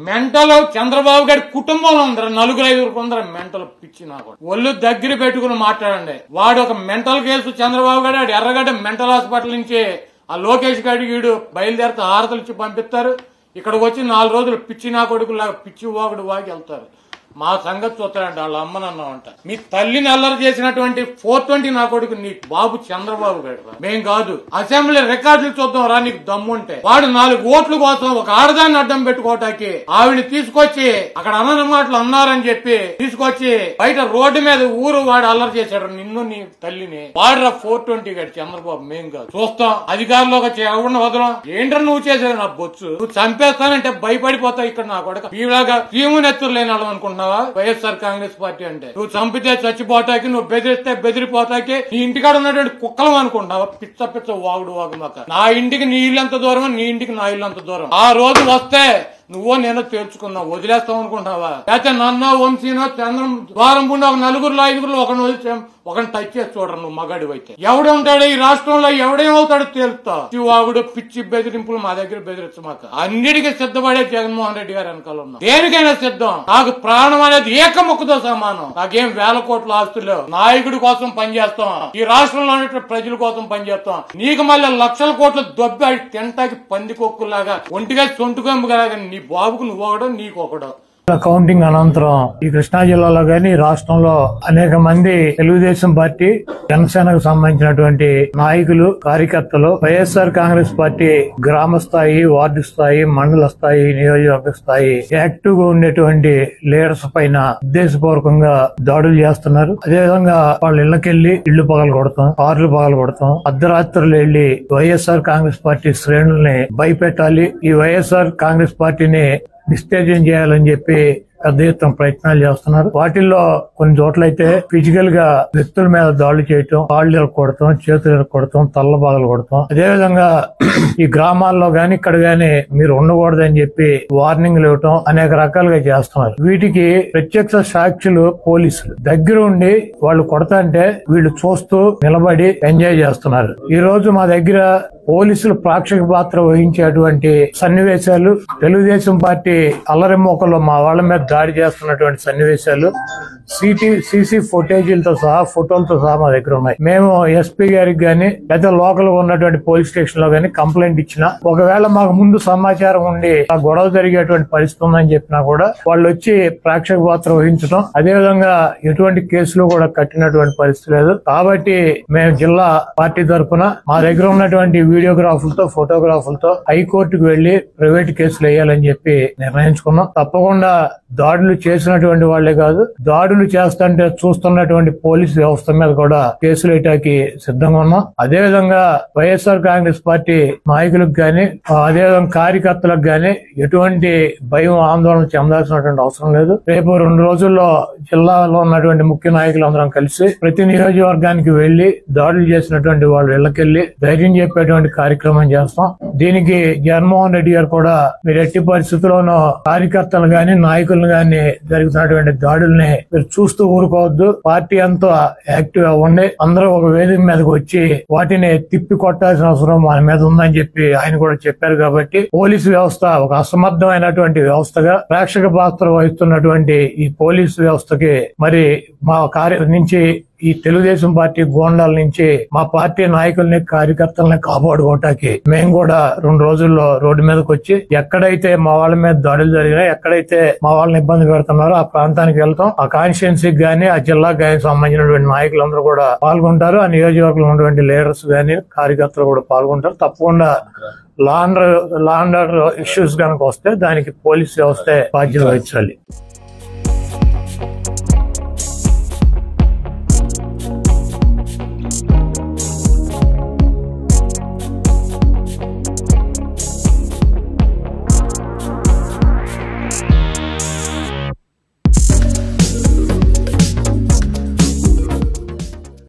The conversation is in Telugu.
మెంటల్ చంద్రబాబు గారి కుటుంబంలో ఉందరా, 4-5 ఉందరా మెంటల్ పిచ్చి. నాకు ఒళ్ళు దగ్గర పెట్టుకుని మాట్లాడండి. వాడు ఒక మెంటల్ కేసు చంద్రబాబు గారు ఎర్రగడ్డ మెంటల్ హాస్పిటల్ నుంచి ఆ లోకేష్ గారి వీడు బయలుదేరితే హారతలు ఇచ్చి పంపిస్తారు. ఇక్కడికి వచ్చి 4 రోజులు పిచ్చి నా కొడుకులాగా పిచ్చి వాగుడు వాగి వెళ్తారు. మా సంగతి చూస్తాడంట వాళ్ళ అమ్మనన్నామంట. మీ తల్లిని అల్లరి చేసినటువంటి 420 నా కొడుకు నీ బాబు చంద్రబాబు గారు, మేం కాదు. అసెంబ్లీ రికార్డులు చూద్దాం రా నీకు దమ్ముంటే. వాడు 4 ఓట్ల కోసం ఒక ఆడదాన్ని అడ్డం పెట్టుకోవటానికి ఆవిడని తీసుకొచ్చి అక్కడ అన్న మాటలు అన్నారని చెప్పి తీసుకొచ్చి బయట రోడ్డు మీద ఊరు వాడు అల్లరి చేశాడు నిన్ను నీ తల్లిని. వాడురా 420 గారు చంద్రబాబు, మేం కాదు. చూస్తాం అధికారంలోకి ఎవరిని వదలం. ఏంట్రా నువ్వు చేసేది నా బొచ్చు. నువ్వు చంపేస్తానంటే భయపడిపోతావు. ఇక్కడ నా కొడుకు ఈలాగా భీమునెత్తులు లేని వాళ్ళం అనుకుంటున్నా వైఎస్ఆర్ కాంగ్రెస్ పార్టీ అంటే. నువ్వు చంపితే చచ్చిపోతాకి, నువ్వు బెదిరిస్తే బెదిరిపోతాకి, నీ ఇంటికాడ ఉన్నటువంటి కుక్కలం అనుకుంటున్నావా? పిచ్చ పిచ్చ వాగుడు వాగుమాక. నా ఇంటికి నీ ఇల్లు ఎంత దూరం, నీ ఇంటికి నా ఇల్లు అంత దూరం. ఆ రోజు వస్తే నువ్వో నేను తేల్చుకున్నావు, వదిలేస్తావు అనుకుంటున్నావా? లేకపోతే నన్నో వంశీనో చంద్రం ద్వారం పుండి ఒక 4-5 ఒకరిని వదిలేసాం, ఒకరిని టచ్ చేసి చూడరు. నువ్వు మగాడు అయితే ఎవడు ఉంటాడు ఈ రాష్ట్రంలో, ఎవడేమవుతాడో తేలుతావు. వాగుడు పిచ్చి బెదిరింపులు మా దగ్గర బెదిరించమాక. అన్నిటికీ సిద్ధపడే జగన్మోహన్ రెడ్డి గారు వెనకాల ఉన్నా. దేనికైనా సిద్ధం. నాకు ప్రాణం అనేది ఏకముక్కుతో సమానం. నాకేం 1000 కోట్ల ఆస్తులు. నాయకుడి కోసం పనిచేస్తాం, ఈ రాష్ట్రంలో ఉన్న ప్రజల కోసం పనిచేస్తాం. నీకు మళ్ళీ 1,00,000 కోట్లు దొబ్బి అవి తింటాకి పందికొక్కులాగా ఒంటిగా సొంటుకొంపులాగా నీ బాబుకు నువ్వు ఒకడో నీకు ఒకడో. కౌంటింగ్ అనంతరం ఈ కృష్ణా జిల్లాలో గాని రాష్ట్రంలో అనేక మంది తెలుగుదేశం పార్టీ, జనసేనకు సంబంధించినటువంటి నాయకులు, కార్యకర్తలు వైఎస్ఆర్ కాంగ్రెస్ పార్టీ గ్రామ స్థాయి, వార్డు స్థాయి, మండల స్థాయి, నియోజకవర్గ స్థాయి యాక్టివ్ గా ఉండేటువంటి లీడర్స్ పైన ఉద్దేశపూర్వకంగా దాడులు చేస్తున్నారు. అదేవిధంగా వాళ్ళ ఇళ్లకెళ్లి ఇళ్లు పగలు కొడతాం, కార్లు పగలు కొడతాం, అర్ధరాత్రులు వెళ్లి వైఎస్ఆర్ కాంగ్రెస్ పార్టీ శ్రేణుల్ని భయపెట్టాలి, ఈ వైఎస్ఆర్ కాంగ్రెస్ పార్టీని నిస్తేజం చేయాలని చెప్పి పెద్ద ఎత్తున ప్రయత్నాలు చేస్తున్నారు. వాటిల్లో కొన్ని చోట్లయితే ఫిజికల్ గా వ్యక్తుల మీద దాడులు చేయటం, కాళ్ళు ఇరక్కొడతాం, చేతులు ఇరక్కొడతాం, తల్ల బాగలు కొడతాం. అదేవిధంగా ఈ గ్రామాల్లో గాని ఇక్కడ గాని మీరు ఉండకూడదని చెప్పి వార్నింగ్లు ఇవ్వటం అనేక రకాలుగా చేస్తున్నారు. వీటికి ప్రత్యక్ష సాక్షులు పోలీసులు దగ్గర ఉండి వాళ్ళు కొడతాంటే వీళ్ళు చూస్తూ నిలబడి ఎంజాయ్ చేస్తున్నారు. ఈ రోజు మా దగ్గర పోలీసులు ప్రేక్షక పాత్ర వహించేటువంటి సన్నివేశాలు, తెలుగుదేశం పార్టీ అల్లరి మోకల్లో మా వాళ్ళ మీద దాడి చేస్తున్నటువంటి సన్నివేశాలు సీసీ ఫుటేజీలతో సహా, ఫోటోలతో సహా మా దగ్గర ఉన్నాయి. మేము ఎస్పీ గారికి గాని లేదా లోకల్ గా ఉన్నటువంటి పోలీస్ స్టేషన్ లో గాని కంప్లైంట్ ఇచ్చినా, ఒకవేళ మాకు ముందు సమాచారం ఉండి ఆ గొడవ జరిగేటువంటి పరిస్థితి ఉందని చెప్పినా కూడా వాళ్ళు వచ్చి ప్రేక్షక పాత్ర వహించడం, అదేవిధంగా ఎటువంటి కేసులు కూడా కట్టినటువంటి పరిస్థితి లేదు. కాబట్టి మేము జిల్లా పార్టీ తరఫున మా దగ్గర ఉన్నటువంటి వీడియోగ్రాఫులతో, ఫోటోగ్రాఫులతో హైకోర్టుకు వెళ్లి ప్రైవేట్ కేసులు వేయాలని చెప్పి నిర్ణయించుకున్నాం. తప్పకుండా దాడులు చేసినటువంటి వాళ్లే కాదు, దాడులు చేస్తుంటే చూస్తున్నటువంటి పోలీసు వ్యవస్థ మీద కూడా కేసులు వేయటానికి సిద్ధంగా ఉన్నాం. అదేవిధంగా వైఎస్ఆర్ కాంగ్రెస్ పార్టీ నాయకులకు గాని, అదేవిధంగా కార్యకర్తలకు గాని ఎటువంటి భయం, ఆందోళన చెందాల్సినటువంటి అవసరం లేదు. రేపు 2 రోజుల్లో జిల్లాలో ఉన్నటువంటి ముఖ్య నాయకులందరం కలిసి ప్రతి నియోజకవర్గానికి వెళ్లి దాడులు చేసినటువంటి వాళ్ళ ఇళ్లకెళ్లి ధైర్యం చెప్పేటువంటి కార్యక్రమం చేస్తాం. దీనికి జగన్మోహన్ రెడ్డి గారు కూడా మీరు ఎట్టి పరిస్థితుల్లోనూ కార్యకర్తలు గాని, నాయకులను గాని జరుగుతున్నటువంటి దాడుల్ని మీరు చూస్తూ ఊరుకోవద్దు. పార్టీ అంతా యాక్టివ్ గా ఉండి అందరూ ఒక వేదిక మీదకి వచ్చి వాటిని తిప్పి కొట్టాల్సిన అవసరం మన మీద ఉందని చెప్పి ఆయన కూడా చెప్పారు. కాబట్టి పోలీసు వ్యవస్థ ఒక అసమర్థమైనటువంటి వ్యవస్థగా ప్రేక్షక పాత్ర వహిస్తున్నటువంటి ఈ పోలీసు వ్యవస్థకి మరి మా నుంచి ఈ తెలుగుదేశం పార్టీ గోండాల నుంచి మా పార్టీ నాయకుల్ని, కార్యకర్తల్ని కాపాడుకోవటానికి మేము కూడా 2 రోజుల్లో రోడ్డు మీదకి వచ్చి ఎక్కడైతే మా వాళ్ళ మీద దాడులు జరిగినాయి, ఎక్కడైతే మా వాళ్ళని ఇబ్బంది పెడుతున్నారో ఆ ప్రాంతానికి వెళ్తాం. ఆ కాన్స్టిట్యున్సీకి గానీ, ఆ జిల్లాకు గానీ సంబంధించినటువంటి నాయకులందరూ కూడా పాల్గొంటారు. ఆ నియోజకవర్గంలో ఉన్నటువంటి లీడర్స్ గానీ, కార్యకర్తలు కూడా పాల్గొంటారు. తప్పకుండా లా అండ్ ఆర్డర్ ఇష్యూస్ కనుక వస్తే దానికి పోలీస్ వ్యవస్థే బాధ్యత వహించాలి.